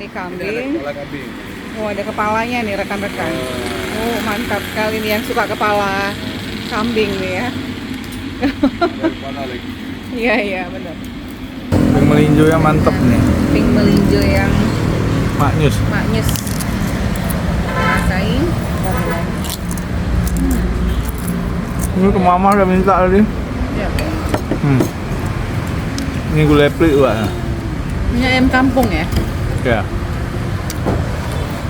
ini kambing. Kepala kambing. Oh, ada kepalanya nih rekan-rekan. Oh, mantap sekali nih yang suka kepala kambing nih ya. Iya, iya, benar. Pink melinjo yang mantep nih. Pink melinjo yang Maknyus. maknyus. Rasain. Ini ke mama udah minta tadi. Ya, oke. Ini gulai plik juga. Ini ayam kampung ya? Ya.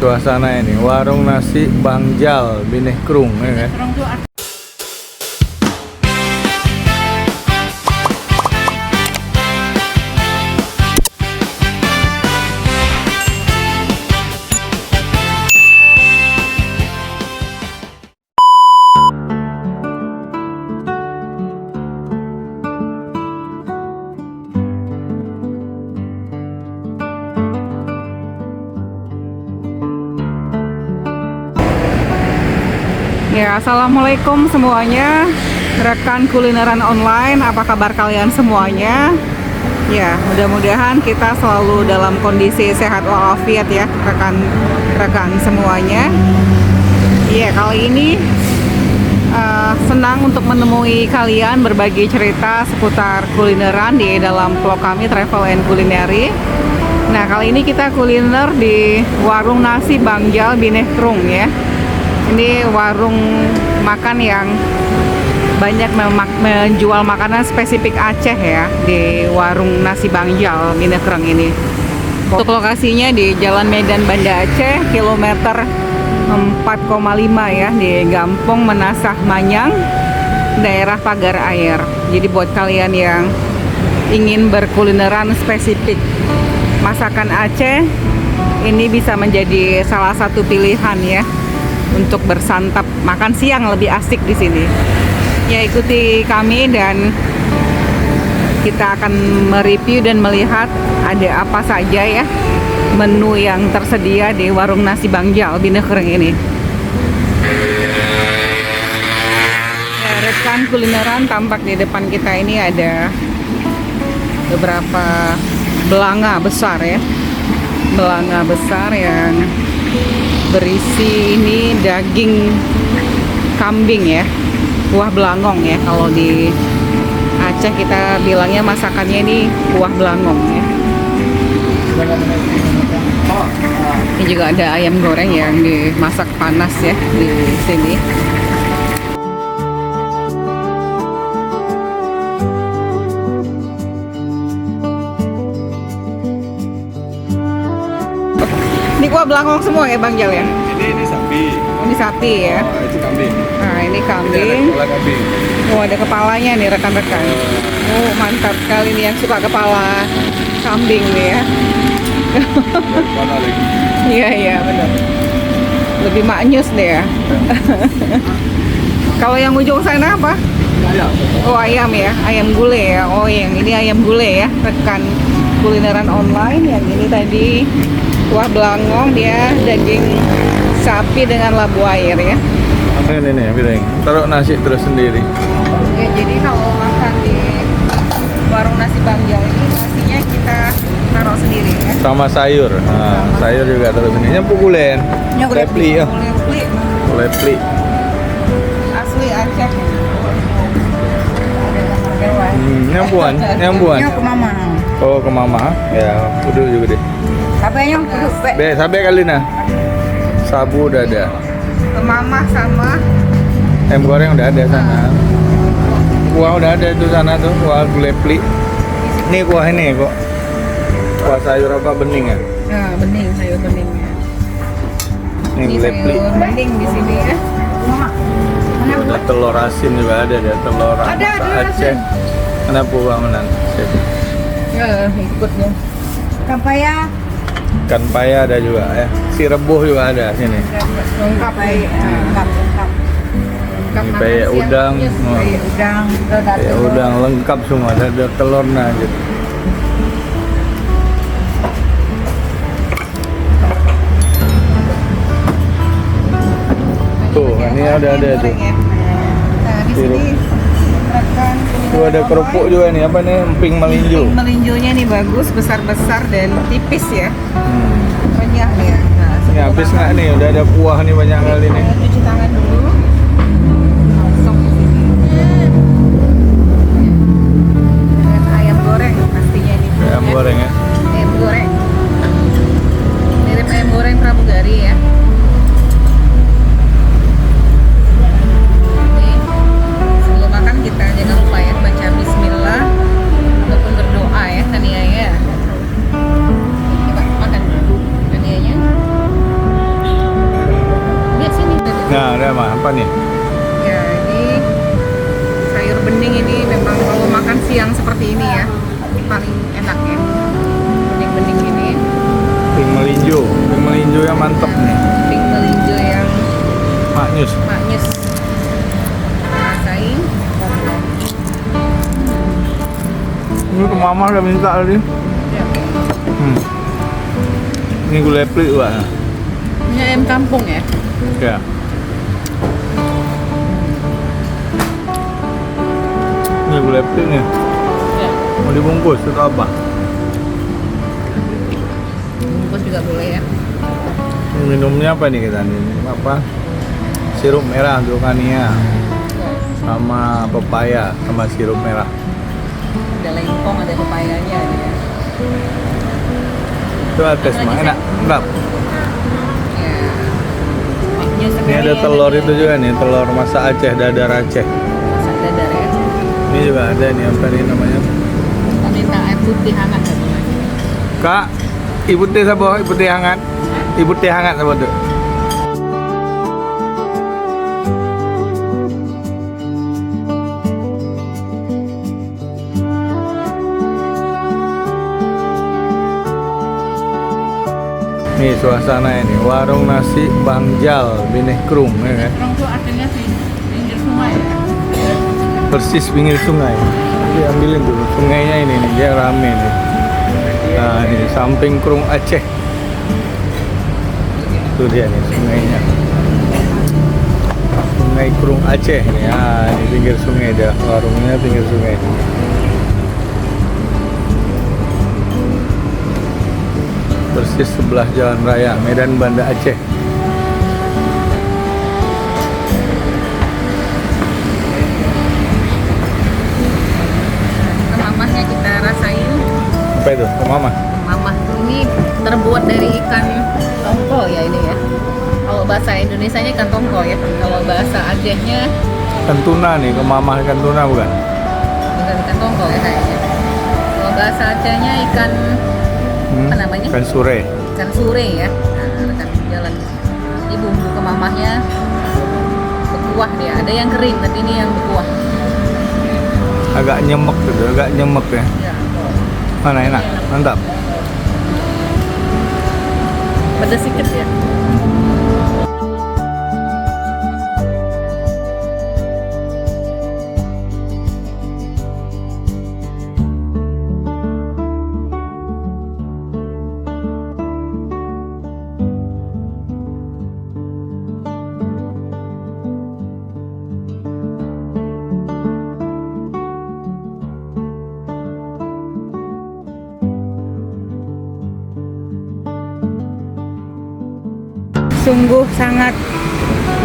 Suasana ini warung nasi Bang Jal Bineh Krung ya kan. Orang tuh ya, assalamualaikum semuanya, rekan kulineran online. Apa kabar kalian semuanya? Ya, mudah-mudahan kita selalu dalam kondisi sehat walafiat ya, rekan-rekan semuanya. Ya, kali ini senang untuk menemui kalian berbagi cerita seputar kulineran di dalam vlog kami Travel and Culinary. Nah, kali ini kita kuliner di warung nasi Bang Jal Bineh Krung ya. Ini warung makan yang banyak menjual makanan spesifik Aceh ya, di warung nasi Bang Jal Bineh Krung ini. Untuk lokasinya di Jalan Medan Banda Aceh, kilometer 4,5 ya, di Gampong Menasah Manyang, daerah Pagar Air. Jadi buat kalian yang ingin berkulineran spesifik masakan Aceh, ini bisa menjadi salah satu pilihan ya untuk bersantap makan siang lebih asik di sini. Ya, ikuti kami dan kita akan mereview dan melihat ada apa saja ya menu yang tersedia di warung nasi Bang Jal Bineh Krung ini. Ya, rekan kulineran, tampak di depan kita ini ada beberapa belanga besar ya. Belanga besar yang berisi ini daging kambing ya, kuah belangong ya. Kalau di Aceh kita bilangnya masakannya ini kuah belangong ya. Ini juga ada ayam goreng yang dimasak panas ya di sini. Ini kuah belangong semua ya Bang Jal ya? Ini sapi. Oh, ini sapi ya? Oh, itu kambing. Nah, ini Ini kambing. ada kepala kambing. Oh, ada kepalanya nih rekan-rekan. Oh, mantap sekali nih yang suka kepala kambing nih ya. Kepala lagi. Iya, iya benar. Lebih maknyus deh ya. Kalau yang ujung sana apa? Ayam. Oh, ayam ya, ayam gulai ya. Oh, yang ini ayam gulai ya, rekan kulineran online. Yang ini tadi kuah belangong, dia daging sapi dengan labu air ya. Ini nih, piring. Taruh nasi terus sendiri. Ya, jadi kalau makan di warung nasi Bang Jal ini nasinya kita taruh sendiri ya. Sama sayur. Nah, sayur juga terus sendiri. Nyampu gulen. Gulai pli ya. Gulai pli. Asli Aceh. Nyampuan, nyampuan. Ini ke mama. Oh, ke mama. Ya, kudu juga deh. Sabenya kudu Be, sabe kali nah. Sabu udah ada. ke mama sama Ayam goreng udah ada sana. Kuah udah ada itu sana tuh, kuah gulai pli. Ini kuah ini kok. Kuah sayur apa bening ya? nah, bening, sayur beningnya. Ini gulai pli. sayur bening di sini ya. Mama. Ada telur asin juga ada, telur Ada Aceh. Kenapa Bang Menan? Ya, ikut dong. Kapaya Ikan paya ada juga ya. Si rebus juga ada sini. lengkap lengkap. Ini paya udang. Paya udang, Ya udang lengkap semua, ada telurnya gitu. Tuh, ini ada tuh. Nah, di sini rekan Tuh ada kerupuk juga nih, apa nih? Emping melinjo. melinjonya nih bagus, besar-besar dan tipis ya. Habis nggak nih? Udah ada kuah nih banyak kali nih. Cuci tangan dulu. Langsung di sini. Dan ayam goreng pastinya ini. Ayam goreng ya. Ayam goreng. Mirip ayam goreng pramugari ya. Nih, sebelum makan kita jangan lupa ya baca Bismillah ataupun berdoa ya Tania ya. Coba makan dulu Tanianya. Lihat sini. Nah, udah mah apa nih? Ya, ini sayur bening ini memang kalau makan siang seperti ini ya paling enak ya. Bening-bening ini. Pink melinjo yang mantep nih. Bening melinjo yang Maknyus. maknyus. Rasain. Ini ke mama udah minta tadi. Ya. Ini gulai plik juga. Ini ayam kampung ya. Ya. Ini gulai plik nih. Ya. Mau dibungkus atau apa? Bungkus juga boleh ya. Minumnya apa nih kita nih? Apa? Sirup merah untuk Kania. Sama pepaya sama sirup merah. Ada lengkong, ada pepayanya ya. Coba tes mah enak, enggak? Ya. Maknyus Ini sekali ada ya, telur tadi itu ya. juga nih, telur masak Aceh, dadar Aceh. Masak dadar ya. Ini juga ada nih apa nih namanya? Kita minta air putih hangat ya. Kak, ibu teh sabo, ibu teh hangat. Ibu teh hangat sabo tuh. Nih suasana ini, warung nasi Bangjal Bineh Krung ya kan? Orang tuh artinya di pinggir sungai ya. Persis pinggir sungai. Jadi ambilin dulu sungainya ini nih, dia rame nih. Nah ini samping Krung Aceh. Itu dia nih sungainya. Sungai Krung Aceh nih. Ah, ini pinggir sungai dia, warungnya pinggir sungai. Persis sebelah jalan raya Medan Banda Aceh. Mamahnya kita rasain. Apa itu? Ke mama? Mamah ini terbuat dari ikan tongkol ya ini ya. Kalau bahasa Indonesianya ikan tongkol ya. Kalau bahasa Acehnya Ikan tuna nih, ke mama ikan tuna bukan? bukan ikan tongkol ya kayaknya. Kalau bahasa Acehnya ikan apa namanya? Ikan sure. Ikan sure ya. Nah, rekan jalan. Ini bumbu kemamahnya berkuah dia. Ada yang kering tapi ini yang berkuah. Agak nyemek gitu, agak nyemek ya. Ya. Mana enak? Mantap. Pedas sedikit ya. Sungguh sangat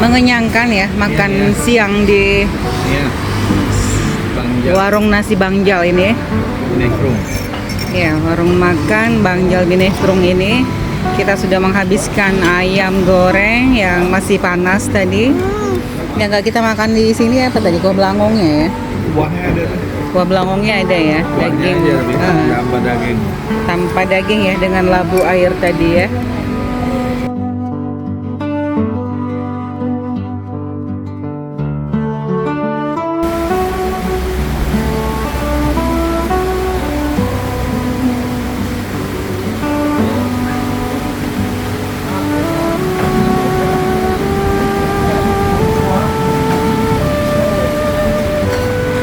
mengenyangkan ya makan siang di Iya. Bangjal warung nasi Bangjal ini. Bineh Krung. Ya, warung makan Bangjal Bineh Krung ini kita sudah menghabiskan ayam goreng yang masih panas tadi. Yang nggak kita makan di sini apa tadi? Kuah belangongnya ya. Kuahnya ada tuh. Kuah belangongnya ada ya, Kuahnya daging aja tapi ah, tanpa daging. tanpa daging ya dengan labu air tadi ya.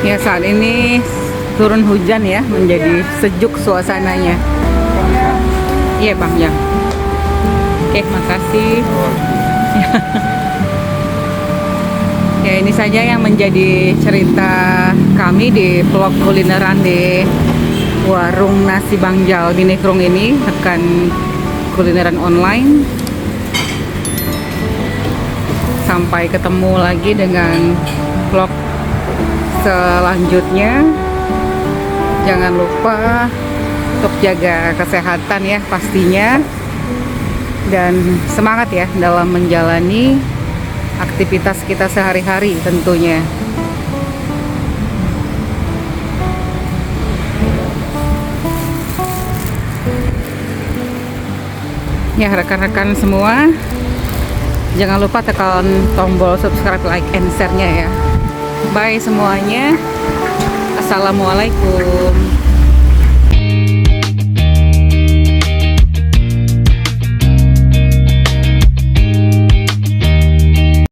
Ya saat ini turun hujan ya, menjadi sejuk suasananya. Iya Bang Jang. Oke, makasih. Ya ini saja yang menjadi cerita kami di vlog kulineran di warung nasi Bangjal Bineh Krung ini, akan kulineran online. Sampai ketemu lagi dengan vlog selanjutnya. Jangan lupa untuk jaga kesehatan ya pastinya, dan semangat ya dalam menjalani aktivitas kita sehari-hari tentunya. Ya rekan-rekan semua, jangan lupa tekan tombol subscribe, like, and share-nya ya. Bye semuanya. Assalamualaikum.